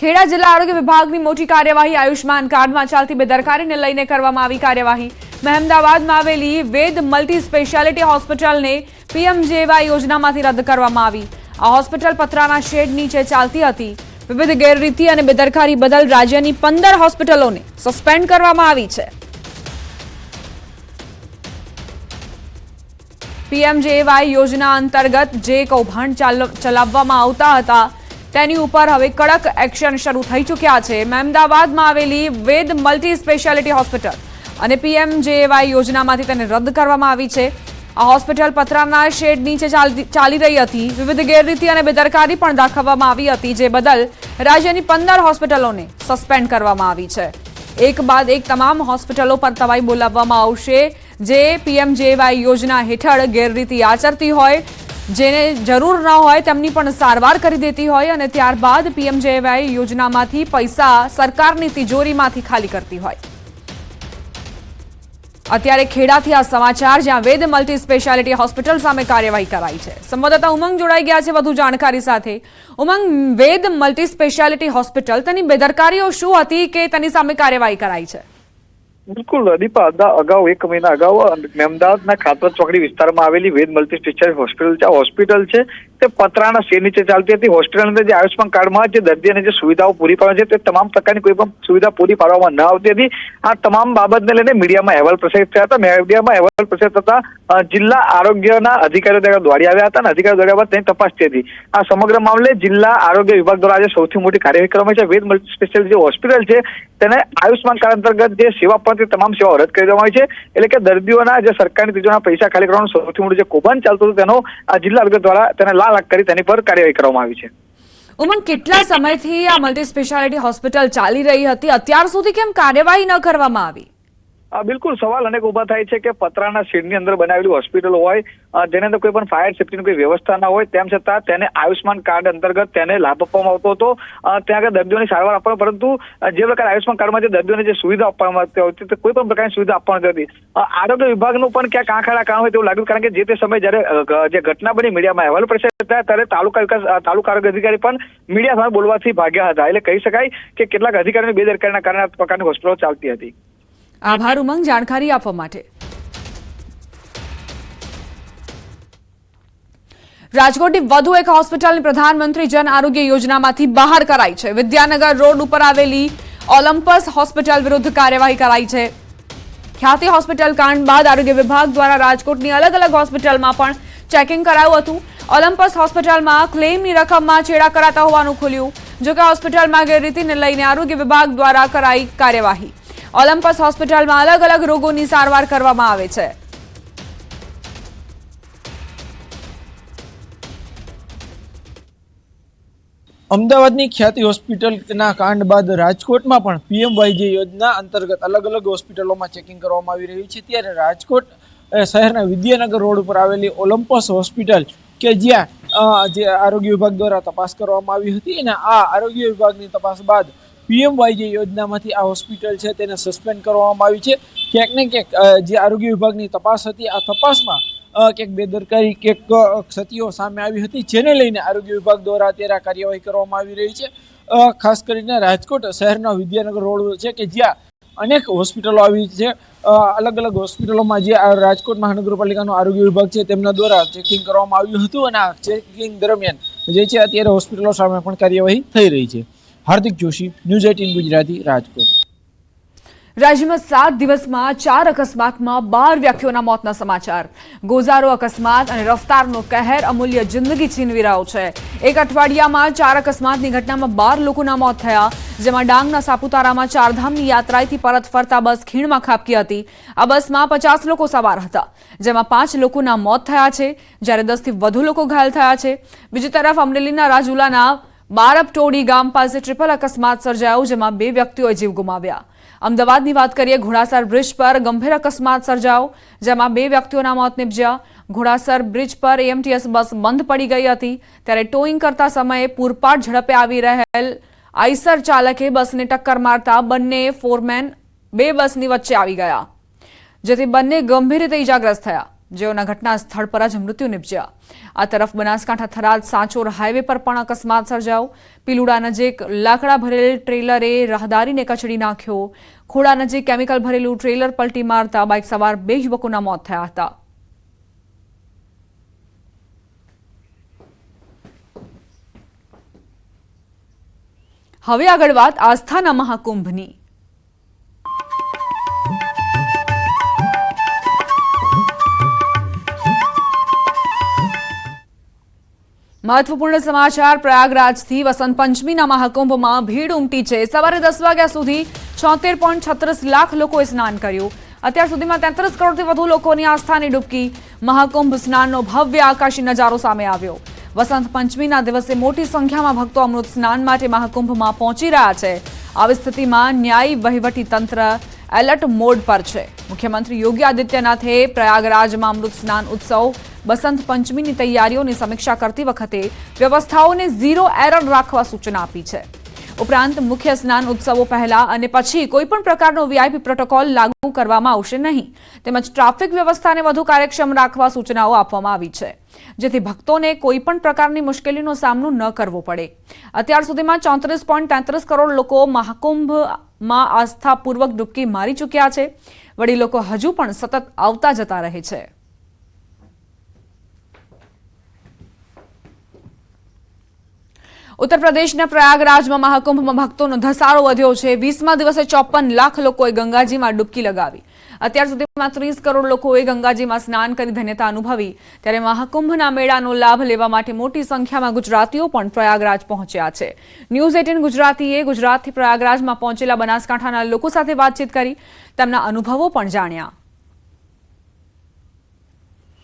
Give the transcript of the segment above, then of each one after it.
ખેડા જિલ્લા આરોગ્ય વિભાગની મોટી કાર્યવાહી આયુષ્માન કાર્ડમાં ચાલતી બેદરકારીને લઈને કરવામાં આવી કાર્યવાહી। મહેમદાવાદમાં આવેલી વેદ મલ્ટી સ્પેશિયાલિટી હોસ્પિટલને પીએમજેવાય યોજનામાંથી રદ કરવામાં આવી। આ હોસ્પિટલ પતરાના શેડ નીચે ચાલતી હતી। વિવિધ ગેરરીતિ અને બેદરકારી બદલ રાજ્યની 15 હોસ્પિટલોને સસ્પેન્ડ કરવામાં આવી છે। પીએમજેવાય યોજના અંતર્ગત જે કૌભાંડ ચલાવવામાં આવતા હતા તેની ઉપર હવે કડક એક્શન શરૂ થઈ ચૂક્યા છે। મહેમદાવાદમાં આવેલી વેદ મલ્ટી સ્પેશિયાલિટી હોસ્પિટલ અને પીએમજેવાય યોજનામાંથી તેને રદ કરવામાં આવી છે। આ હોસ્પિટલ પતરાના શેડ નીચે ચાલી રહી હતી। વિવિધ ગેરરીતિ અને બેદરકારી પણ દાખવવામાં આવી હતી, જે બદલ રાજ્યની 15 હોસ્પિટલોને સસ્પેન્ડ કરવામાં આવી છે। એક બાદ એક તમામ હોસ્પિટલો પર તવાઈ બોલાવવામાં આવશે, જે પીએમજેવાય યોજના હેઠળ ગેરરીતિ આચરતી હોય, જેને જરૂર ન હોય તેમની પણ સારવાર કરી દેતી હોય અને ત્યારબાદ પીએમજેવાય યોજનામાંથી પૈસા સરકારની તિજોરીમાંથી ખાલી કરતી હોય। અત્યારે ખેડાથી આ સમાચાર, જ્યાં વેદ મલ્ટી સ્પેશિયાલિટી હોસ્પિટલ સામે કાર્યવાહી કરાઈ છે। સંવાદદાતા ઉમંગ જોડાઈ ગયા છે વધુ જાણકારી સાથે। ઉમંગ, વેદ મલ્ટી સ્પેશિયાલિટી હોસ્પિટલ, તેની બેદરકારીઓ શું હતી કે તેની સામે કાર્યવાહી કરાઈ છે? બિલકુલ દીપા, અગાઉ એક મહિના અગાઉ મહેમદાવાદના ખાતર ચોકડી વિસ્તારમાં આવેલી વેદ મલ્ટી સ્પેશિયાલિટી હોસ્પિટલ છે। આ હોસ્પિટલ છે તે પતરાના શેડ નીચે ચાલતી હતી। હોસ્પિટલની અંદર જે આયુષ્માન કાર્ડમાં જે દર્દીઓને જે સુવિધાઓ પૂરી પાડે છે તે તમામ પ્રકારની કોઈ પણ સુવિધા પૂરી પાડવામાં ન આવતી હતી। આ તમામ બાબતને લઈને મીડિયામાં અહેવાલ પ્રસારિત થયા હતા। મીડિયામાં અહેવાલ પ્રસારિત થતા જિલ્લા આરોગ્યના અધિકારીઓ દ્વારા દોડી આવ્યા હતા અને અધિકારીઓ દોડ્યા બાદ તેની તપાસ થઈ હતી। આ સમગ્ર મામલે જિલ્લા આરોગ્ય વિભાગ દ્વારા આજે સૌથી મોટી કાર્યવાહી કરવામાં આવી છે। વેદ મલ્ટી સ્પેશિયાલિટી જે હોસ્પિટલ છે તેને આયુષ્માન કાર્ડ અંતર્ગત જે સેવા પણ તમામ સેવાઓ રદ કરી દેવામાં આવી છે। એટલે કે દર્દીઓના જે સરકારની તિજોરીના પૈસા ખાલી કરવાનું સૌથી મોટું જે કૌભાંડ ચાલતું હતું તેનો જિલ્લા આરોગ્ય દ્વારા તેને લાલ કરી તેની પર કાર્યવાહી કરવામાં આવી છે। ઉમંગ, કેટલા સમયથી આ મલ્ટી સ્પેશિયાલિટી હોસ્પિટલ ચાલી રહી હતી? અત્યાર સુધી કેમ કાર્યવાહી ન કરવામાં આવી? બિલકુલ, સવાલ અનેક ઉભા થાય છે કે પતરાના શેડની અંદર બનાવેલી હોસ્પિટલ હોય, જેની અંદર કોઈ પણ ફાયર સેફ્ટીની કોઈ વ્યવસ્થા ના હોય, તેમ છતાં તેને આયુષ્માન કાર્ડ અંતર્ગત તેને લાભ આપવામાં આવતો હતો। ત્યાં આગળ દર્દીઓની સારવાર આપવામાં, પરંતુ જે પ્રકારે આયુષ્માન કાર્ડમાં જે દર્દીઓને જે સુવિધા આપવામાં આવતી હતી તે કોઈ પણ પ્રકારની સુવિધા આપવામાં આવતી હતી। આરોગ્ય વિભાગનું પણ ક્યાંક આંખ આડા કામ હોય તેવું લાગ્યું, કારણ કે જે તે સમયે જ્યારે જે ઘટના બની મીડિયામાં અહેવાલ પ્રસારિત થયા ત્યારે તાલુકા આરોગ્ય અધિકારી પણ મીડિયા સામે બોલવાથી ભાગ્યા હતા। એટલે કહી શકાય કે કેટલાક અધિકારીઓની બેદરકારીના કારણે આ પ્રકારની હોસ્પિટલો ચાલતી હતી। આભાર ઉમંગ, જાણકારી આપવા માટે। રાજકોટની વધુ એક હોસ્પિટલની પ્રધાનમંત્રી જન આરોગ્ય યોજનામાંથી બહાર કરાઈ છે। વિદ્યાનગર રોડ ઉપર આવેલી ઓલિમ્પસ હોસ્પિટલ વિરુદ્ધ કાર્યવાહી કરાઈ છે। ખ્યાતિ હોસ્પિટલ કાંડ બાદ આરોગ્ય વિભાગ દ્વારા રાજકોટની અલગ અલગ હોસ્પિટલમાં પણ ચેકિંગ કરાયું હતું। ઓલિમ્પસ હોસ્પિટલમાં ક્લેમની રકમમાં છેડા કરાતા હોવાનું ખુલ્યું। જોકે હોસ્પિટલમાં ગેરરીતિને લઈને આરોગ્ય વિભાગ દ્વારા કરાઈ કાર્યવાહી। ઓલિમ્પસ હોસ્પિટલમાં અલગ અલગ રોગોની સારવાર કરવામાં આવે છે। અમદાવાદની ખ્યાતિ હોસ્પિટલના કાંડ બાદ રાજકોટમાં પણ પીએમવાય યોજના અંતર્ગત અલગ અલગ હોસ્પિટલોમાં ચેકિંગ કરવામાં આવી રહ્યું છે। ત્યારે રાજકોટ શહેરના વિદ્યાનગર રોડ ઉપર આવેલી ઓલિમ્પસ હોસ્પિટલ કે જ્યાં જે આરોગ્ય વિભાગ દ્વારા તપાસ કરવામાં આવી હતી અને આ આરોગ્ય વિભાગની તપાસ બાદ પીએમવાય યોજનામાંથી આ હોસ્પિટલ છે તેને સસ્પેન્ડ કરવામાં આવી છે। ક્યાંક ને ક્યાંક જે આરોગ્ય વિભાગની તપાસ હતી, આ તપાસમાં ક્યાંક બેદરકારી, ક્યાંક ક્ષતિઓ સામે આવી હતી, જેને લઈને આરોગ્ય વિભાગ દ્વારા અત્યારે આ કાર્યવાહી કરવામાં આવી રહી છે। ખાસ કરીને રાજકોટ શહેરના વિદ્યાનગર રોડ છે કે જ્યાં અનેક હોસ્પિટલો આવી છે। અલગ અલગ હોસ્પિટલોમાં જે રાજકોટ મહાનગરપાલિકાનો આરોગ્ય વિભાગ છે તેમના દ્વારા ચેકિંગ કરવામાં આવ્યું હતું અને આ ચેકિંગ દરમિયાન જે છે અત્યારે હોસ્પિટલો સામે પણ કાર્યવાહી થઈ રહી છે। હાર્દિક જોશી, ન્યૂઝ 18 ગુજરાતી, રાજકોટ। રાજ્યમાં 7 દિવસમાં 4 અકસ્માતમાં 12 વ્યક્તિઓના મોતના સમાચાર। ગોઝારો અકસ્માત અને રફતારનો કહેર અમૂલ્ય જિંદગી છીનવી રહ્યો છે। એક અઠવાડિયામાં 4 અકસ્માતની ઘટનામાં 12 લોકોના મોત થયા, જેમાં ડાંગના સાપુતારામાં ચારધામની યાત્રાથી પરત ફરતા બસ ખીણમાં ખાબકી હતી। આ બસમાં 50 લોકો સવાર હતા, જેમાં 5 લોકોના મોત થયા છે, જ્યારે 10થી વધુ લોકો ઘાયલ થયા છે। બીજી તરફ અમરેલીના રાજુલાના બારપટોડી ગામ પાસે ટ્રિપલ અકસ્માત સર્જાયો, જેમાં 2 વ્યક્તિઓએ જીવ ગુમાવ્યા। અમદાવાદની વાત કરીએ, ઘોડાસર બ્રિજ પર ગંભીર અકસ્માત સર્જાયો, જેમાં 2 વ્યક્તિઓના મોત નીપજ્યા। ઘોડાસર બ્રિજ પર એએમટીએસ બસ બંધ પડી ગઈ હતી, ત્યારે ટોઈંગ કરતા સમયે પૂરપાટ ઝડપે આવી રહેલ આઈસર ચાલકે બસને ટક્કર મારતા બંને ફોરમેન 2 બસની વચ્ચે આવી ગયા, જેથી બંને ગંભીર રીતે ઇજાગ્રસ્ત થયા। જેઓના ઘટના સ્થળ પર જ મૃત્યુ નિપજ્યા। આ તરફ બનાસકાંઠા થરાદ સાંચોર હાઈવે પર પણ અકસ્માત સર્જાયો। પીલુડા નજીક લાકડા ભરેલ ટ્રેલરે રાહદારીને કચડી નાખ્યો। ખોડા નજીક કેમિકલ ભરેલું ટ્રેલર પલટી મારતા બાઇક સવાર 2 યુવકોના મોત થયા હતા। હવે આગળ વાત આસ્થાના મહાકુંભની। महत्वपूर्ण समाचार प्रयागराजथी वसंत पंचमीना महाकुंभમાં ભીડ ઉમટી છે। સવારે 10 વાગ્યા સુધી 76.36 લાખ લોકોએ સ્નાન કર્યું। અત્યાર સુધીમાં 33 કરોડથી વધુ લોકોની આસ્થાની ડૂબકી। મહાકુંભ સ્નાનનો ભવ્ય આકાશી નજારો સામે આવ્યો। વસંત પંચમીના દિવસે મોટી સંખ્યામાં ભક્તો અમૃત સ્નાન માટે મહાકુંભમાં પહોંચી રહ્યા છે। આવી સ્થિતિમાં ન્યાયી વહીવટી તંત્ર એલર્ટ મોડ પર છે। મુખ્યમંત્રી યોગી આદિત્યનાથે પ્રયાગરાજમાં અમૃત સ્નાન ઉત્સવ बसंत पंचमीની તૈયારીઓની સમીક્ષા કરતી વખતે વ્યવસ્થાઓને ઝીરો એરર રાખવા સૂચના આપી છે। ઉપરાંત મુખ્ય સ્નાન ઉત્સવો પહેલા અને પછી કોઈપણ પ્રકારનો વીઆઈપી પ્રોટોકોલ લાગુ કરવામાં આવશે નહીં। તેમજ ટ્રાફિક વ્યવસ્થાને વધુ કાર્યક્ષમ રાખવા સૂચનાઓ આપવામાં આવી છે, જેથી ભક્તોને કોઈપણ પ્રકારની મુશ્કેલીનો સામનો ન કરવો પડે। અત્યાર સુધીમાં 34.33 કરોડ લોકો મહાકુંભમાં આસ્થાપૂર્વક ડૂબકી મારી ચૂક્યા છે। વળી લોકો હજુ પણ સતત આવતા જતા રહે છે। उत्तर प्रदेशના પ્રયાગરાજમાં મહાકુંભમાં ભક્તોનો ધસારો વધ્યો છે। 20મા દિવસે 54 લાખ લોકોએ ગંગાજીમાં ડૂબકી લગાવી। અત્યાર સુધીમાં 30 કરોડ લોકોએ ગંગાજીમાં સ્નાન કરી ધન્યતા અનુભવી। ત્યારે મહાકુંભના મેળાનો લાભ લેવા માટે મોટી સંખ્યામાં ગુજરાતીઓ પણ પ્રયાગરાજ પહોંચ્યા છે। ન્યૂઝ 18 ગુજરાતીએ ગુજરાતથી પ્રયાગરાજમાં પહોંચેલા બનાસકાંઠાના લોકો સાથે વાતચીત કરી તેમના અનુભવો પણ જાણ્યા।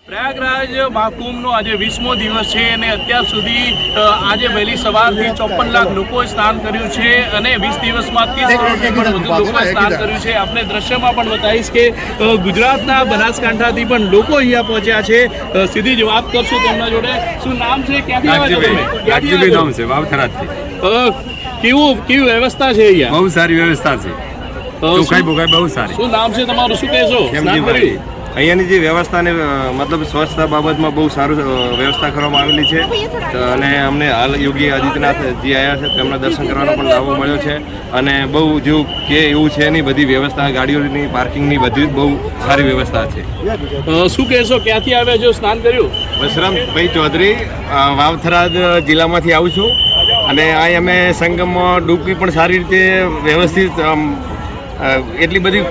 પ્રયાગરાજ મહાકુંભનો આજે 20મો દિવસ છે અને અત્યાર સુધી આજે વહેલી સવારથી 54 લાખ લોકોએ સ્નાન કર્યું છે અને 20 દિવસમાં 30 કરોડથી પણ વધુ લોકોએ સ્નાન કર્યું છે। આપણે દ્રશ્યમાં પણ બતાવીશ કે ગુજરાતના બનાસકાંઠાથી પણ લોકો અહીંયા પહોંચ્યા છે। સીધી જ વાત કરશું તેમના જોડે। શું નામ છે, ક્યાંથી આવ્યા છો તમે? રાજુભાઈ નામ છે, વાવથરાથી। કેવી વ્યવસ્થા છે અહીંયા? બહુ સારી વ્યવસ્થા છે, ચોખાઈ બોખાઈ બહુ સારી। શું નામ છે તમારું, શું કહેશો? સ્નાન કરી અહીંયાની જે વ્યવસ્થાને મતલબ સ્વચ્છતા બાબતમાં બહુ સારું વ્યવસ્થા કરવામાં આવેલી છે અને અમને હાલ યોગી આદિત્યનાથજી આવ્યા છે, તેમના દર્શન કરવાનો પણ લાભો મળ્યો છે અને બહુ જેવું કે એવું છે નહીં, બધી વ્યવસ્થા ગાડીઓની પાર્કિંગની બધી બહુ સારી વ્યવસ્થા છે। શું કહેશો, ક્યાંથી આવ્યા છો, સ્નાન કર્યું? બસરામભાઈ ચૌધરી, વાવથરાદ જિલ્લામાંથી આવું છું અને અહીં અમે સંગમમાં ડૂબકી પણ સારી રીતે વ્યવસ્થિત એટલી બધી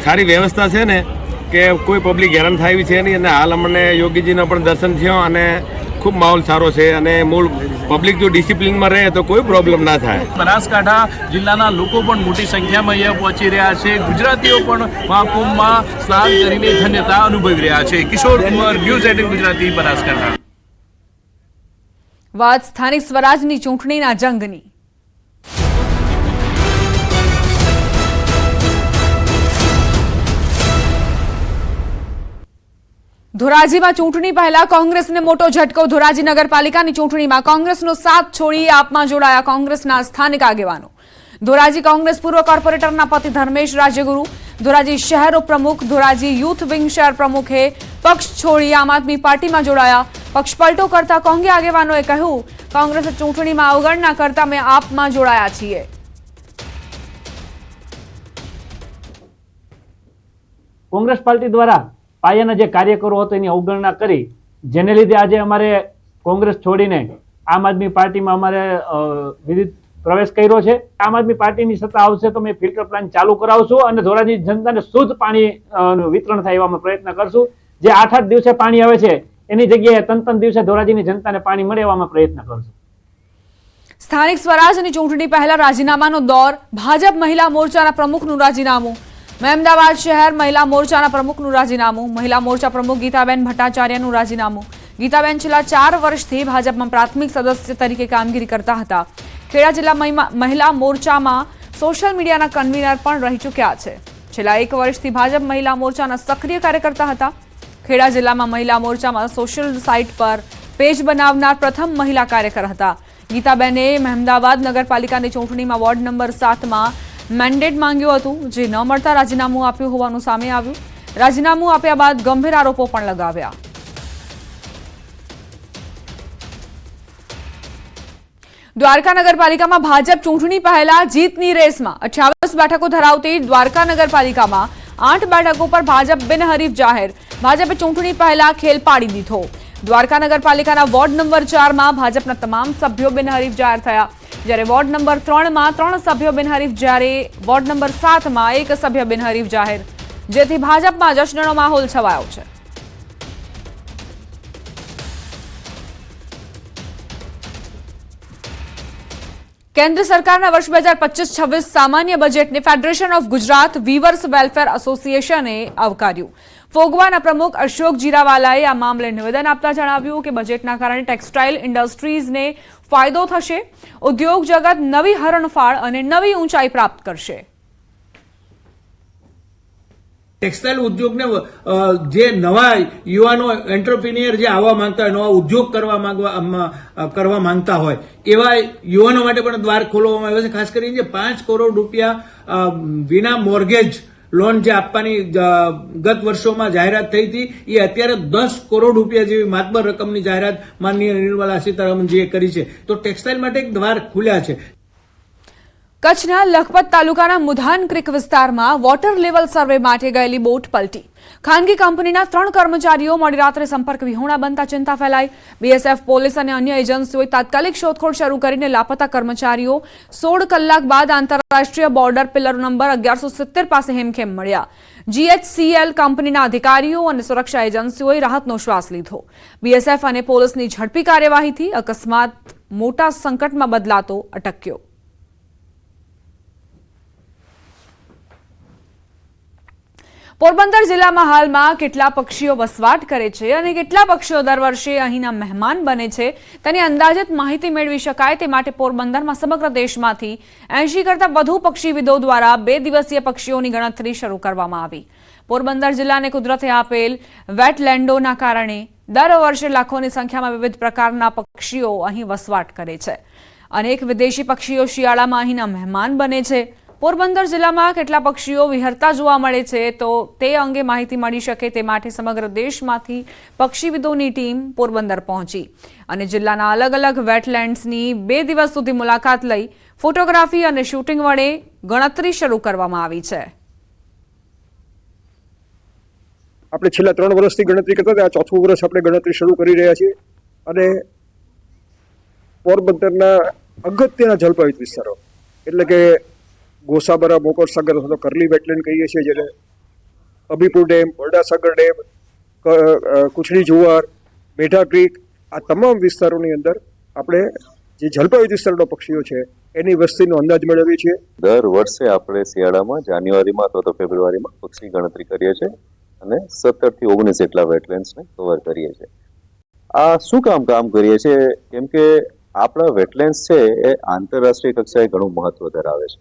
સારી વ્યવસ્થા છે ને કે કોઈ પબ્લિક હેરાન થાય એવી છે નહીં અને હાલ અમને યોગીજીના પણ દર્શન થયો અને ખૂબ માહોલ સારો છે અને મૂળ પબ્લિક જો ડિસિપ્લિનમાં રહે તો કોઈ પ્રોબ્લેમ ના થાય। બનાસકાંઠા જિલ્લાના લોકો પણ મોટી સંખ્યામાં અહીંયા પહોંચી રહ્યા છે। ગુજરાતીઓ પણ મહાકુંભમાં સ્નાન કરીને ધન્યતા અનુભવી રહ્યા છે। કિશોર કુમાર, ન્યૂઝ 18 ગુજરાતી, બનાસકાંઠા। વાત સ્થાનિક સ્વરાજની ચૂંટણીના જંગની। ધોરાજીમાં ચૂંટણી પહેલા કોંગ્રેસને મોટો ઝટકો। ધોરાજી નગરપાલિકાની ચૂંટણીમાં કોંગ્રેસનો સાથ છોડી આપમાં જોડાયા કોંગ્રેસના સ્થાનિક આગેવાનો। ધોરાજી કોંગ્રેસ પૂર્વ કોર્પોરેટરના પતિ ધર્મેશ રાજ્યગુરુ, ધોરાજી શહેર ઉપપ્રમુખ, ધોરાજી યુથ વિંગ શહેર પ્રમુખે પક્ષ છોડી આમ આદમી પાર્ટીમાં જોડાયા। પક્ષ પલટો કરતા કોંગ્રેસ આગેવાનોએ કહ્યું, કોંગ્રેસે ચૂંટણીમાં અવગણના કરતા અમે આપમાં જોડાયા છીએ। કોંગ્રેસ પાર્ટી દ્વારા પાયાના જે કાર્યકરો હતો એની અવગણના કરી, જેને લીધે આજે અમારે કોંગ્રેસ છોડીને આમ આદમી પાર્ટીમાં અમારે વિવિધ પ્રવેશ કર્યો છે। આમ આદમી પાર્ટીની સત્તા આવશે તો અમે ફિલ્ટર પ્લાન્ટ ચાલુ કરાવશું અને ધોરાજી જનતાને શુદ્ધ પાણી વિતરણ થાય એવા અમે પ્રયત્ન કરશું। જે 8-8 દિવસે પાણી આવે છે એની જગ્યાએ 3-3 દિવસે ધોરાજીની જનતાને પાણી મળે એવા અમે પ્રયત્ન કરશું। સ્થાનિક સ્વરાજની ચૂંટણી પહેલા રાજીનામાનો દોર। ભાજપ મહિલા મોરચાના પ્રમુખનું રાજીનામું। અમદાવાદ શહેર મહિલા મોરચાના પ્રમુખનું રાજીનામું। મહિલા મોરચા પ્રમુખ ગીતાબેન ભટ્ટાચાર્યનું રાજીનામું। ગીતાબેન છેલ્લા 4 વર્ષથી ભાજપમાં પ્રાથમિક સદસ્ય તરીકે કામગીરી કરતા હતા। ખેડા જિલ્લા મહિલા મોરચામાં સોશિયલ મીડિયાના કન્વીનર પણ રહી ચૂક્યા છે। છેલ્લા 1 વર્ષથી ભાજપ મહિલા મોરચાના સક્રિય કાર્યકર્તા હતા। ખેડા જિલ્લામાં મહિલા મોરચામાં સોશિયલ સાઇટ પર પેજ બનાવનાર પ્રથમ મહિલા કાર્યકર હતા। ગીતાબેને અમદાવાદ નગરપાલિકાની ચૂંટણીમાં વોર્ડ નંબર 7માં મેન્ડેટ માંગ્યું હતું, જે ન મળતા રાજીનામું આપ્યું હોવાનું સામે આવ્યું। રાજીનામું આપ્યા બાદ ગંભીર આરોપો પણ લગાવ્યા. દ્વારકા નગરપાલિકામાં ભાજપ ચૂંટણી પહેલા જીતની રેસમાં 28 બેઠકો ધરાવતી દ્વારકા નગરપાલિકામાં 8 બેઠકો પર ભાજપ બિનહરીફ જાહેર. ભાજપે ચૂંટણી પહેલા ખેલ પાડી દીધો. દ્વારકા નગરપાલિકાના વોર્ડ નંબર 4 માં ભાજપના તમામ સભ્યો બિનહરીફ જાહેર થયા, જ્યારે વોર્ડ નંબર 3 માં 3 સભ્યો બિનહરીફ, જ્યારે વોર્ડ નંબર 7 માં 1 સભ્ય બિનહરીફ જાહેર, જેથી ભાજપમાં જશ્નનો માહોલ છવાયો છે. કેન્દ્ર સરકારના વર્ષ 2025-26 સામાન્ય બજેટને federation of Gujarat weavers welfare એસોસિએશને આવકાર્યું. ફોગવાના પ્રમુખ અશોક જીરાવાલાએ આ મામલે નિવેદન આપતા જણાવ્યું કે બજેટના કારણે ટેક્સટાઇલ ઇન્ડસ્ટ્રીઝને ફાયદો થશે. ઉદ્યોગ જગત નવી હરણફાળ અને નવી ઊંચાઈ પ્રાપ્ત કરશે. ટેક્સટાઇલ ઉદ્યોગને જે નવા યુવાનો એન્ટરપ્રિન્યોર જે આવવા માંગતા હોય, નવા ઉદ્યોગ કરવા માંગતા હોય, એવા યુવાનો માટે પણ દ્વાર ખોલવામાં આવ્યો છે. ખાસ કરીને જે 5 કરોડ રૂપિયા વિના મોર્ગેજ લોન જે આપવાની ગત વર્ષોમાં જાહેરાત થઈ હતી, એ અત્યારે 10 કરોડ રૂપિયા જેવી માતબર રકમની જાહેરાત માનનીય નિર્મલા સીતારામનજીએ કરી છે. તો ટેક્સટાઇલ માટે એક દ્વાર ખુલ્યા છે. કચ્છના લખપત તાલુકાના મુધાન ક્રિક વિસ્તારમાં વોટર લેવલ સર્વે માટે ગયેલી બોટ પલટી. ખાનગી કંપનીના 3 કર્મચારીઓ મોડી રાત્રે સંપર્ક વિહોણા બનતા ચિંતા ફેલાઈ. બીએસએફ, પોલીસ અને અન્ય એજન્સીઓએ તાત્કાલિક શોધખોળ શરૂ કરીને લાપતા કર્મચારીઓ 16 કલાક બાદ આંતરરાષ્ટ્રીય બોર્ડર પિલર નંબર 1170 પાસે હેમખેમ મળ્યા. GHCL કંપનીના અધિકારીઓ અને સુરક્ષા એજન્સીઓએ રાહતનો શ્વાસ લીધો. બીએસએફ અને પોલીસની ઝડપી કાર્યવાહીથી અકસ્માત મોટા સંકટમાં બદલાતો અટક્યો. પોરબંદર જિલ્લામાં હાલમાં કેટલા પક્ષીઓ વસવાટ કરે છે અને કેટલા પક્ષીઓ દર વર્ષે અહીંના મહેમાન બને છે તેની અંદાજિત માહિતી મેળવી શકાય તે માટે પોરબંદરમાં સમગ્ર દેશમાંથી 80 કરતાં વધુ પક્ષીવિદો દ્વારા 2 દિવસીય પક્ષીઓની ગણતરી શરૂ કરવામાં આવી. પોરબંદર જિલ્લાને કુદરતે આપેલ વેટલેન્ડોના કારણે દર વર્ષે લાખોની સંખ્યામાં વિવિધ પ્રકારના પક્ષીઓ અહીં વસવાટ કરે છે. અનેક વિદેશી પક્ષીઓ શિયાળામાં અહીંના મહેમાન બને છે. પોરબંદર જિલ્લામાં કેટલા પક્ષીઓ વિહરતા જોવા મળે છે તો તે અંગે માહિતી મળી શકે તે માટે સમગ્ર દેશમાંથી પક્ષીવિદોની ટીમ પોરબંદર પહોંચી અને જિલ્લાના અલગ અલગ વેટલેન્ડ્સની 2 દિવસ સુધી મુલાકાત લઈ ફોટોગ્રાફી અને શૂટિંગ વડે ગણતરી શરૂ કરવામાં આવી છે. આપણે છેલ્લા 3 વર્ષથી ગણતરી કરતા હતા, આ 4થું વર્ષ આપણે ગણતરી શરૂ કરી રહ્યા છીએ અને પોરબંદરના અગત્યના જલપાવિત વિસ્તારો એટલે કે ગોસાબરા, મોકરસાગર અથવા કરલી વેટલેન્ડ કહીએ છીએ, જેને અબીપુર ડેમ, બરડાસાગર ડેમ, કુચડી જુવાર, મેઢા ક્રીક, આ તમામ વિસ્તારોની અંદર આપણે જે જલપાવિત વિસ્તારોના પક્ષીઓ છે એની વસ્તીનો અંદાજ મેળવીએ છીએ. દર વર્ષે આપણે શિયાળામાં જાન્યુઆરીમાં અથવા તો ફેબ્રુઆરીમાં પક્ષી ગણતરી કરીએ છીએ અને 17 થી 19 જેટલા વેટલેન્ડ્સને કવર કરીએ છીએ. આ શું કામ કરીએ છીએ? કેમ કે આપણા વેટલેન્ડ્સ છે એ આંતરરાષ્ટ્રીય કક્ષાએ ઘણું મહત્વ ધરાવે છે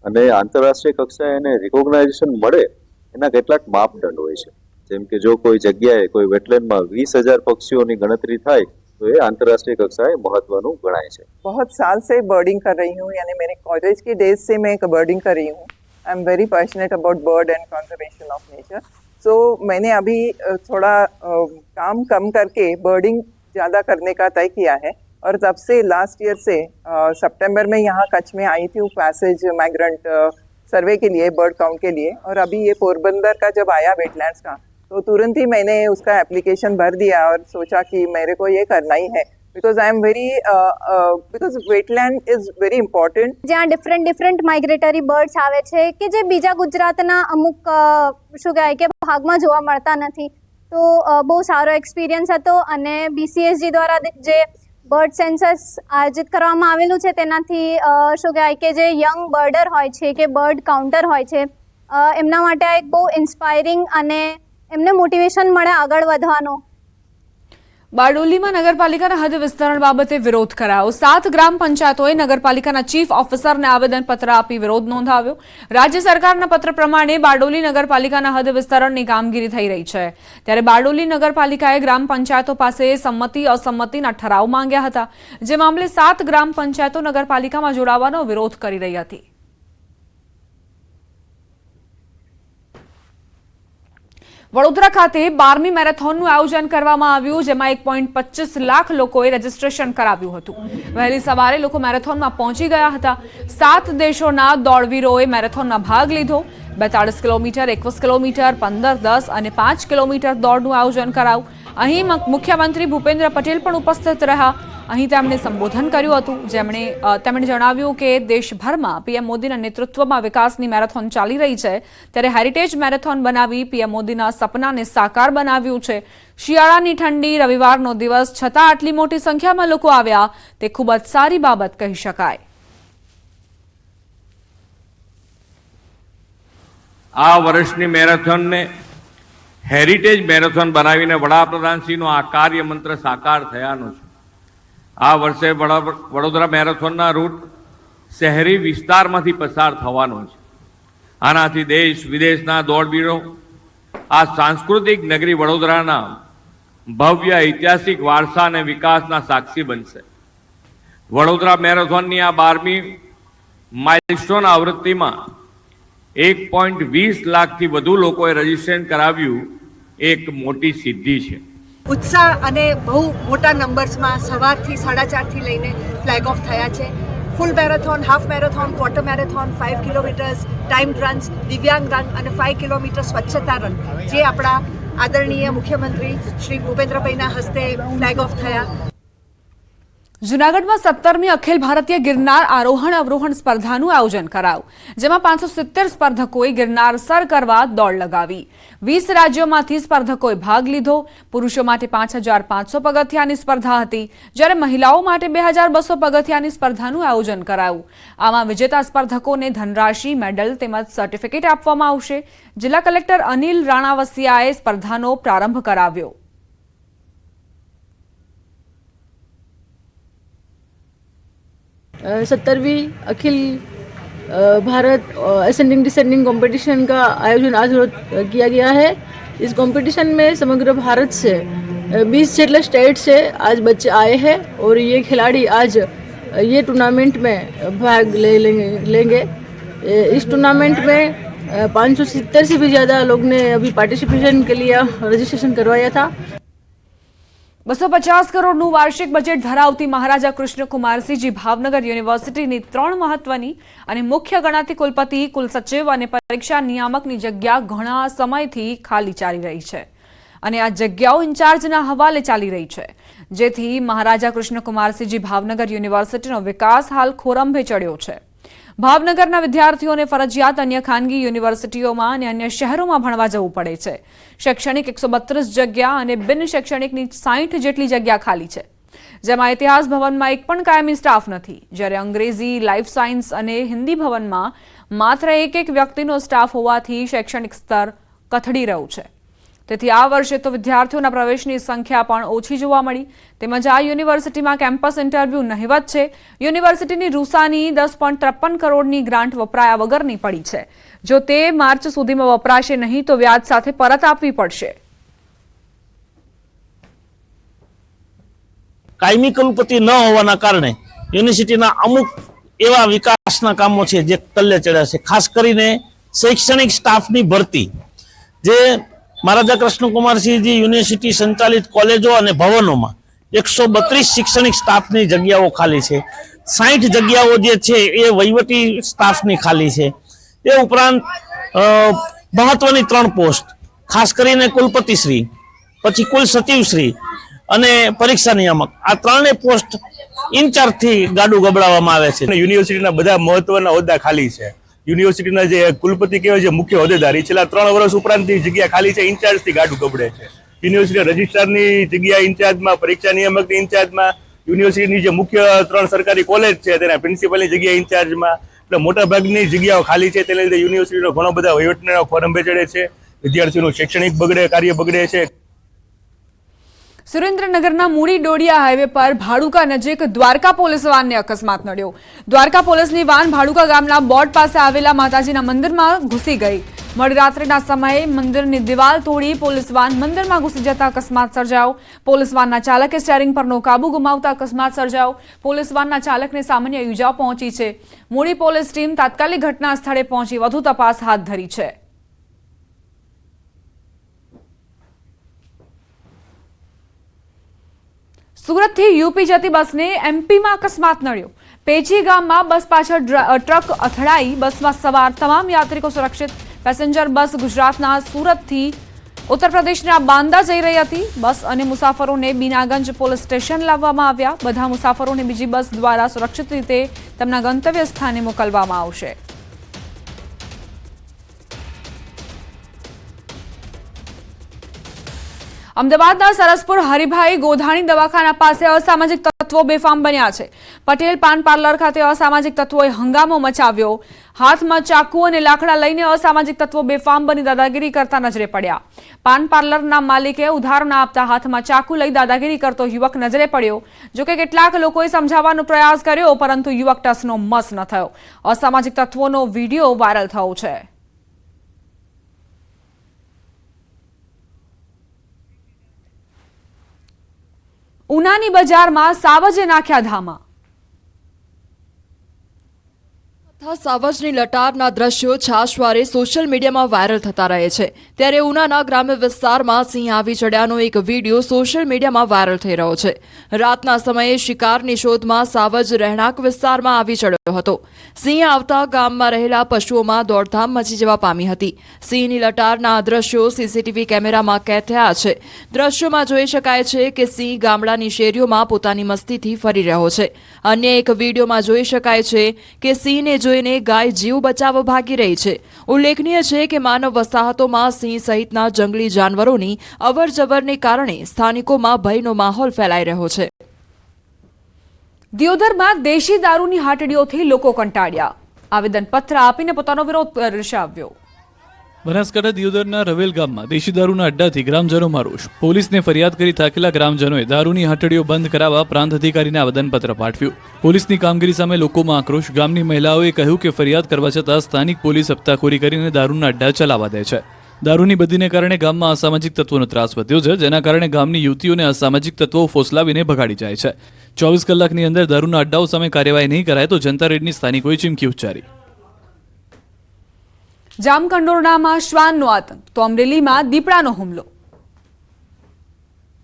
અને આંતરરાષ્ટ્રીય કક્ષાએ એને રિકોગ્નાઇઝેશન મળે એના કેટલાક માપદંડ હોય છે. જેમ કે જો કોઈ જગ્યાએ કોઈ વેટલેન્ડમાં 20,000 पक्षियों की गणतरी થાય तो ये अंतर्राष्ट्रीय कक्षाएं महत्वનું गणाय છે. बहुत साल से बर्डिंग कर रही हूँ, यानी मेरे कॉलेज के डेज से मैं बर्डिंग कर रही हूँ. I am very passionate about bird and conservation of nature. So मैंने अभी थोड़ा काम कम करके बर्डिंग ज़्यादा करने का तय किया है और तब से लास्ट ईयर से सितंबर में यहाँ कच्छ में आई थी पैसेज माइग्रेंट सर्वे के लिए, बर्ड काउंट के लिए, और अभी ये पोरबंदर का जब आया वेटलैंड्स का तो तुरंत ही मैंने उसका एप्लीकेशन भर दिया और सोचा कि मेरे को ये करना ही है because I am very because wetland is very important. જ્યાં ડિફરન્ટ માઇગ્રેટરી બર્ડ્સ આવે છે કે જે બીજા ગુજરાતના અમુક શું કહેવાય કે ભાગમાં જોવા મળતા નથી, તો બહુ સારો એક્સપિરિયન્સ હતો અને BCSG દ્વારા જે બર્ડ સેન્સસ આયોજિત કરવામાં આવેલું છે તેનાથી શું કહેવાય કે જે યંગ બર્ડર હોય છે કે બર્ડ કાઉન્ટર હોય છે એમના માટે આ એક બહુ ઇન્સ્પાયરિંગ અને એમને મોટિવેશન મળે આગળ વધવાનો. બારડોલીમાં નગરપાલિકાના હદ વિસ્તરણ બાબતે વિરોધ કરાયો. 7 ગ્રામ પંચાયતોએ નગરપાલિકાના ચીફ ઓફિસરને આવેદનપત્ર આપી વિરોધ નોંધાવ્યો. રાજ્ય સરકારના પત્ર પ્રમાણે બારડોલી નગરપાલિકાના હદ વિસ્તરણની કામગીરી થઈ રહી છે, ત્યારે બારડોલી નગરપાલિકાએ ગ્રામ પંચાયતો પાસે સંમતિ અસંમતિના ઠરાવ માંગ્યા હતા, જે મામલે 7 ગ્રામ પંચાયતો નગરપાલિકામાં જોડાવાનો વિરોધ કરી રહી હતી. વડોદરા ખાતે 12મી મેરેથોનનું આયોજન કરવામાં આવ્યું, જેમાં 1.25 લાખ લોકોએ રજીસ્ટ્રેશન કરાવ્યું હતું. વહેલી સવારે લોકો મેરેથોનમાં પહોંચી ગયા હતા. 7 દેશોના દોડવીરોએ મેરેથોનમાં ભાગ લીધો. 42 કિલોમીટર, 21 કિલોમીટર, 15, 10 અને 5 કિલોમીટર દોડનું આયોજન કરાયું. અહીં મુખ્યમંત્રી ભૂપેન્દ્ર પટેલ પણ ઉપસ્થિત રહ્યા. અહીં તેમણે સંબોધન કર્યું હતું, તેમણે જણાવ્યું કે દેશભરમાં પીએમ મોદીના નેતૃત્વમાં વિકાસની મેરેથોન ચાલી રહી છે, ત્યારે હેરિટેજ મેરેથોન બનાવી પીએમ મોદીના સપનાને સાકાર બનાવ્યું છે. શિયાળાની ઠંડી, રવિવારનો દિવસ છતાં આટલી મોટી સંખ્યામાં લોકો આવ્યા તે ખૂબ જ સારી બાબત કહી શકાય. આ વર્ષની મેરેથોનને હેરિટેજ મેરેથોન બનાવીને વડાપ્રધાનશ્રીનો આ કાર્ય મંત્ર સાકાર થયાનો છે. આ વર્ષે વડોદરા મેરેથોનના રૂટ શહેરી વિસ્તારમાંથી પસાર થવાનો છે. આનાથી દેશ વિદેશના દોડવીરો આ સાંસ્કૃતિક નગરી વડોદરાના ભવ્ય ઐતિહાસિક વારસા અને વિકાસના સાક્ષી બનશે. વડોદરા મેરેથોનની આ 12મી માઇલસ્ટોન આવૃત્તિમાં 1.20 લાખથી વધુ લોકોએ રજીસ્ટ્રેશન કરાવ્યું, એક મોટી સિદ્ધિ છે. ઉત્સાહ અને બહુ મોટા નંબર્સમાં સવારથી 4:30થી લઈને ફ્લેગ ઓફ થયા છે. Full marathon, half marathon, quarter marathon, 5 kilometres, timed runs, દિવ્યાંગ રન અને 5 કિલોમીટર સ્વચ્છતા રન, જે આપણા આદરણીય મુખ્યમંત્રી શ્રી ભૂપેન્દ્રભાઈના હસ્તે ફ્લેગ ઓફ થયા. જૂનાગઢમાં 17મી અખિલ ભારતીય ગિરનાર આરોહણ અવરોહણ સ્પર્ધાનું આયોજન કરાયું, જેમાં 570 સ્પર્ધકોએ ગિરનાર સર કરવા દોડ લગાવી. 20 રાજ્યોમાંથી સ્પર્ધકોએ ભાગ લીધો. પુરુષો માટે 5500 પગથિયાની સ્પર્ધા હતી, જ્યારે મહિલાઓ માટે 2200 પગથિયાની સ્પર્ધાનું આયોજન કરાયું. આમાં વિજેતા સ્પર્ધકોને ધનરાશિ, મેડલ તેમજ સર્ટિફિકેટ આપવામાં આવશે. જિલ્લા કલેક્ટર અનિલ રાણાવસિયાએ સ્પર્ધાનો પ્રારંભ કરાવ્યો. सत्तरवीं अखिल भारत असेंडिंग डिसेंडिंग कंपटीशन का आयोजन आज किया गया है. इस कंपटीशन में समग्र भारत से 20 जेटले स्टेट से आज बच्चे आए हैं और ये खिलाड़ी आज ये टूर्नामेंट में भाग लेंगे. इस टूर्नामेंट में 570 से भी ज़्यादा लोग ने अभी पार्टिसिपेशन के लिए रजिस्ट्रेशन करवाया था. 250 કરોડનું વાર્ષિક બજેટ ધરાવતી મહારાજા કૃષ્ણકુમારસિંહજી ભાવનગર યુનિવર્સિટીની 3 મહત્વની અને મુખ્ય ગણાતી કુલપતિ, કુલસચિવ અને પરીક્ષા નિયામકની જગ્યા ઘણા સમયથી ખાલી ચાલી રહી છે અને આ જગ્યાઓ ઇન્ચાર્જના હવાલે ચાલી રહી છે, જેથી મહારાજા કૃષ્ણકુમારસિંહજી ભાવનગર યુનિવર્સિટીનો વિકાસ હાલ ખોરંભે ચડ્યો છે. ભાવનગરના વિદ્યાર્થીઓને ફરજિયાત અન્ય ખાનગી યુનિવર્સિટીઓમાં અને અન્ય શહેરોમાં ભણવા જવું પડે છે. શૈક્ષણિક 132 જગ્યા અને બિન શૈક્ષણિકની 60 જેટલી જગ્યા ખાલી છે, જેમાં ઇતિહાસ ભવનમાં એક પણ કાયમી સ્ટાફ નથી, જ્યારે અંગ્રેજી, લાઈફ સાયન્સ અને હિન્દી ભવનમાં માત્ર એક વ્યક્તિનો સ્ટાફ હોવાથી શૈક્ષણિક સ્તર કથળી રહ્યું છે. તેથી આ વર્ષે તો વિદ્યાર્થીઓના પ્રવેશની સંખ્યા પણ ઓછી જોવા મળી. તેમજ આ યુનિવર્સિટીમાં કેમ્પસ ઇન્ટરવ્યૂ નહિવત છે. યુનિવર્સિટીની રૂસાની 10.53 કરોડની ગ્રાન્ટ વપરાયા વગરની પડી છે. જો તે માર્ચ સુધીમાં વપરાશે નહીં તો વ્યાજ સાથે પરત આપવી પડશે. કાયમી કુલપતિ ન હોવાના કારણે યુનિવર્સિટીના અમુક એવા વિકાસના કામો છે જે તલ્લે ચડ્યા છે. ખાસ કરીને શૈક્ષણિક સ્ટાફની ભરતી, જે મહારાજા કૃષ્ણકુમારસિંહજી યુનિવર્સિટી સંચાલિત કોલેજો અને ભવનોમાં 132 શૈક્ષણિક સ્ટાફની જગ્યાઓ ખાલી છે. 60 જગ્યાઓ જે છે એ વહીવટી સ્ટાફની ખાલી છે. એ ઉપરાંત મહત્વની 3 પોસ્ટ, ખાસ કરીને કુલપતિશ્રી, પછી કુલ સચિવશ્રી અને પરીક્ષા નિયામક, આ 3 પોસ્ટ ઇન્ચાર્જથી ગાડું ગબડાવવામાં આવે છે. યુનિવર્સિટીના બધા મહત્વના હોદ્દા ખાલી છે. યુનિવર્સિટીના જે કુલપતિ કહેવાય છે મુખ્ય હોદ્દેદાર, છેલ્લા 3 વર્ષ ઉપરાંતની જગ્યા ખાલી છે, ઇન્ચાર્જથી ગાડું ગબડે છે. યુનિવર્સિટી રજિસ્ટ્રારની જગ્યા ઇન્ચાર્જમાં, પરીક્ષા નિયામકની ઇન્ચાર્જમાં, યુનિવર્સિટીની જે મુખ્ય 3 સરકારી કોલેજ છે તેના પ્રિન્સિપલની જગ્યા ઇન્ચાર્જમાં, એટલે મોટા ભાગની જગ્યાઓ ખાલી છે. તેને લીધે યુનિવર્સિટીનો ઘણો બધા વહીવટના ખોરંભે ચડે છે. વિદ્યાર્થીઓનું શૈક્ષણિક બગડે, કાર્ય બગડે છે. સુરેન્દ્રનગરના મૂડી ડોડિયા હાઈવે પર ભાડુકા નજીક દ્વારકા પોલીસ વાનને અકસ્માત નડ્યો. દ્વારકા પોલીસની વાન ભાડુકા ગામના બોર્ડ પાસે આવેલા માતાજીના મંદિરમાં ઘૂસી ગઈ. મોડી રાત્રિના સમયે મંદિરની દિવાલ તોડી પોલીસ વાન મંદિરમાં ઘૂસી જતા અકસ્માત સર્જાયો. પોલીસ વાનના ચાલકે સ્ટીયરિંગ પરનો કાબુ ગુમાવતા અકસ્માત સર્જાયો. પોલીસ વાનના ચાલકને સામાન્ય ઈજાઓ પહોંચી છે. મૂડી પોલીસ ટીમ તાત્કાલિક ઘટના સ્થળે પહોંચી વધુ તપાસ હાથ ધરી છે. સુરતથી યુપી જતી બસને એમપીમાં અકસ્માત નડ્યો. પેચી ગામમાં બસ પાછળ ટ્રક અથડાઈ. બસમાં સવાર તમામ યાત્રિકો સુરક્ષિત. પેસેન્જર બસ ગુજરાતના સુરતથી ઉત્તર પ્રદેશના બાંદા જઈ રહી હતી. બસ અને મુસાફરોને બીનાગંજ પોલીસ સ્ટેશન લાવવામાં આવ્યા. બધા મુસાફરોને બીજી બસ દ્વારા સુરક્ષિત રીતે તેમના ગંતવ્ય સ્થાને મોકલવામાં આવશે. અમદાવાદના સરસપુર હરિભાઈ ગોધાણી દવાખાના પાસે અસામાજિક તત્વો બેફામ બન્યા છે. પટેલ પાન પાર્લર ખાતે અસામાજિક તત્વોએ હંગામો મચાવ્યો. હાથમાં ચાકુ અને લાકડા લઈને અસામાજિક તત્વો બેફામ બની દાદાગીરી કરતા નજરે પડ્યા. પાન પાર્લરના માલિકે ઉધાર ના આપતા હાથમાં ચાકુ લઈ દાદાગીરી કરતો યુવક નજરે પડ્યો. જોકે કેટલાક લોકોએ સમજાવવાનો પ્રયાસ કર્યો, પરંતુ યુવક ટસનો મસ ન થયો. અસામાજિક તત્વોનો વિડીયો વાયરલ થયો છે. ઉનાની બજારમાં સાવજે નાખ્યા ધામા. સાવજની લટારના દ્રશ્યો છાશવારે સોશિયલ મીડિયામાં વાયરલ થતા રહે છે. ત્યારે ઉનાના ગ્રામ્ય વિસ્તારમાં સિંહ આવી ચડ્યાનો એક વિડીયો સોશિયલ મીડિયામાં વાયરલ થઈ રહ્યો છે. રાતના સમયે શિકારની શોધમાં સાવજ રહેણાંક વિસ્તારમાં આવી ચડ્યો હતો. સિંહ આવતા ગામમાં રહેલા પશુઓમાં દોડધામ મચી જવા પામી હતી. સિંહની લટારના દ્રશ્યો સીસીટીવી કેમેરામાં કેદ થયા છે. દ્રશ્યોમાં જોઈ શકાય છે કે સિંહ ગામડાની શેરીઓમાં પોતાની મસ્તીથી ફરી રહ્યો છે. અન્ય એક વિડીયોમાં જોઈ શકાય છે કે સિંહને જોઈને ગાય જીવ બચાવવા ભાગી રહી છે. ઉલ્લેખનીય છે કે માનવ વસાહતોમાં સિંહ સહિતના જંગલી જાનવરોની અવરજવરને કારણે સ્થાનિકોમાં ભયનો માહોલ ફેલાઈ રહ્યો છે. દિયોદરમાં દેશી દારૂની હાટડીઓથી લોકો કંટાળ્યા. આવેદનપત્ર આપીને પોતાનો વિરોધ દર્શાવ્યો. બનાસકાંઠા દિયોદરના રવેલ ગામમાં દેશી દારૂના અડ્ડાથી ગ્રામજનોમાં રોષ. પોલીસને ફરિયાદ કરી થાકેલા ગ્રામજનોએ દારૂની હટડીઓ બંધ કરાવવા પ્રાંત અધિકારીને આવેદનપત્ર પાઠવ્યું. પોલીસની કામગીરી સામે લોકોમાં આક્રોશ. ગામની મહિલાઓએ કહ્યું કે ફરિયાદ કરવા છતાં સ્થાનિક પોલીસ હપ્તાખોરી કરીને દારૂના અડ્ડા ચલાવવા દે છે. દારૂની બદીને કારણે ગામમાં અસામાજિક તત્વોનો ત્રાસ વધ્યો છે, જેના કારણે ગામની યુવતીઓને અસામાજિક તત્વો ફોસલાવીને ભગાડી જાય છે. 24 કલાકની અંદર દારૂના અડ્ડાઓ સામે કાર્યવાહી નહીં કરાય તો જનતા રેડની સ્થાનિકોએ ચીમકી ઉચ્ચારી. જામકંડોરણામાં શ્વાનનો આતંક તો અમરેલીમાં દીપડાનો હુમલો.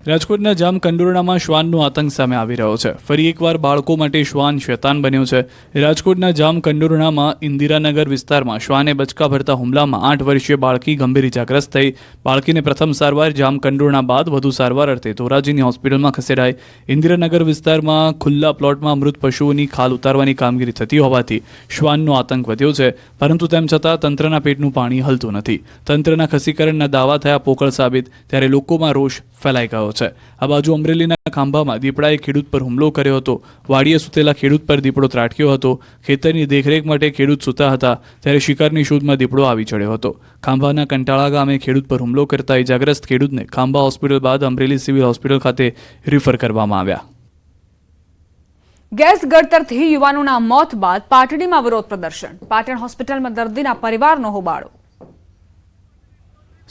રાજકોટના જામકંડોરણામાં શ્વાનનો આતંક સામે આવી રહ્યો છે. ફરી એકવાર બાળકો માટે શ્વાન શૈતાન બન્યો છે. રાજકોટના જામકંડોરણામાં ઇન્દિરાનગર વિસ્તારમાં શ્વાને બચકા ભરતા હુમલામાં 8 વર્ષીય બાળકી ગંભીર ઇજાગ્રસ્ત થઈ. બાળકીને પ્રથમ સારવાર જામકંડોરણા બાદ વધુ સારવાર અર્થે ધોરાજીની હોસ્પિટલમાં ખસેડાઈ. ઇન્દિરાનગર વિસ્તારમાં ખુલ્લા પ્લોટમાં મૃત પશુઓની ખાલ ઉતારવાની કામગીરી થતી હોવાથી શ્વાનનો આતંક વધ્યો છે, પરંતુ તેમ છતાં તંત્રના પેટનું પાણી હલતું નથી. તંત્રના ખસીકરણના દાવા થયા પોકળ સાબિત. ત્યારે લોકોમાં રોષ ફેલાઈ ગયો છે. આ બાજુ અમરેલીના ખાંભામાં દીપડાએ ખેડૂત પર હુમલો કર્યો હતો. વાડીએ સૂતેલા ખેડૂત પર દીપડો ત્રાટક્યો હતો. ખેતરની દેખરેખ માટે ખેડૂત સૂતા હતા ત્યારે શિકારની શોધમાં દીપડો આવી ચડ્યો હતો. ખાંભાના કંટાળા ગામે ખેડૂત પર હુમલો કરતા ઇજાગ્રસ્ત ખેડૂતને ખાંભા હોસ્પિટલ બાદ અમરેલી સિવિલ હોસ્પિટલ ખાતે રિફર કરવામાં આવ્યા. ગેસ ગળતરથી યુવાનોના મોત બાદ પાટડીમાં વિરોધ પ્રદર્શન. પાટણ હોસ્પિટલમાં દર્દીના પરિવારનો હોબાળો.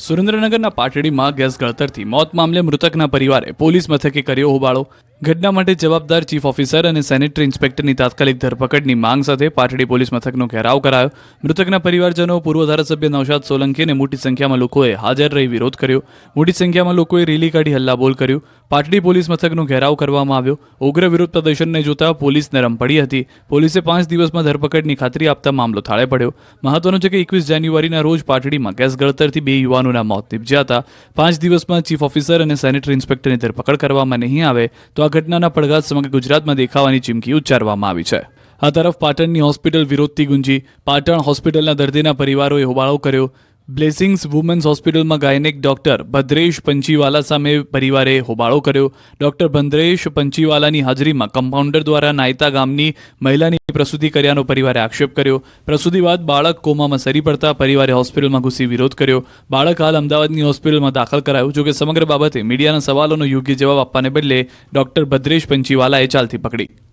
સુરેન્દ્રનગરના પાટડીમાં ગેસ ગળતરથી મોત મામલે મૃતકના પરિવારે પોલીસ મથકે કર્યો હોબાળો. ઘટના માટે જવાબદાર ચીફ ઓફિસર અને સેનેટરી ઇન્સ્પેક્ટરની તાત્કાલિક ધરપકડની માંગ સાથે પાટડી પોલીસ મથકનો ઘેરાવ કરાયો. મૃતકના પરિવારજનો, પૂર્વ ધારાસભ્ય નૌશાદ સોલંકી અને મોટી સંખ્યામાં લોકોએ હાજર રહી વિરોધ કર્યો. મોટી સંખ્યામાં લોકોએ રેલી કાઢી હલ્લાબોલ કર્યું. પાટડી પોલીસ મથકનો ઘેરાવ કરવામાં આવ્યો. ઉગ્ર વિરોધ પ્રદર્શનને જોતા પોલીસ નરમ પડી હતી. પોલીસે 5 દિવસમાં ધરપકડની ખાતરી આપતા મામલો થાળે પડ્યો. મહત્વનું છે કે 21 જાન્યુઆરીના રોજ પાટડીમાં ગેસ ગળતરથી 2 યુવાનોના મોત નિપજ્યા હતા. 5 દિવસમાં ચીફ ઓફિસર અને સેનેટરી ઇન્સ્પેક્ટરની ધરપકડ કરવામાં નહીં આવે તો આ ઘટનાના પડઘા સમગ્ર ગુજરાતમાં દેખાવાની ચીમકી ઉચ્ચારવામાં આવી છે. આ તરફ પાટણની હોસ્પિટલ વિરોધથી ગુંજી. પાટણ હોસ્પિટલના દર્દીના પરિવારોએ હોબાળો કર્યો. બ્લેસિંગ્સ વુમન્સ હોસ્પિટલમાં ગાયનેક ડોક્ટર ભદ્રેશ પંચીવાલા સામે પરિવારે હોબાળો કર્યો. ડોક્ટર ભદ્રેશ પંચીવાલાની હાજરીમાં કમ્પાઉન્ડર દ્વારા નાયતા ગામની મહિલાની પ્રસૂતિ કર્યાનો પરિવારે આક્ષેપ કર્યો. પ્રસૂતિ બાદ બાળક કોમામાં સરી પડતા પરિવારે હોસ્પિટલમાં ઘૂસી વિરોધ કર્યો. બાળક હાલ અમદાવાદની હોસ્પિટલમાં દાખલ કરાયું. જોકે સમગ્ર બાબતે મીડિયાના સવાલોનો યોગ્ય જવાબ આપવાને બદલે ડોક્ટર ભદ્રેશ પંચીવાલાએ ચાલતી પકડી.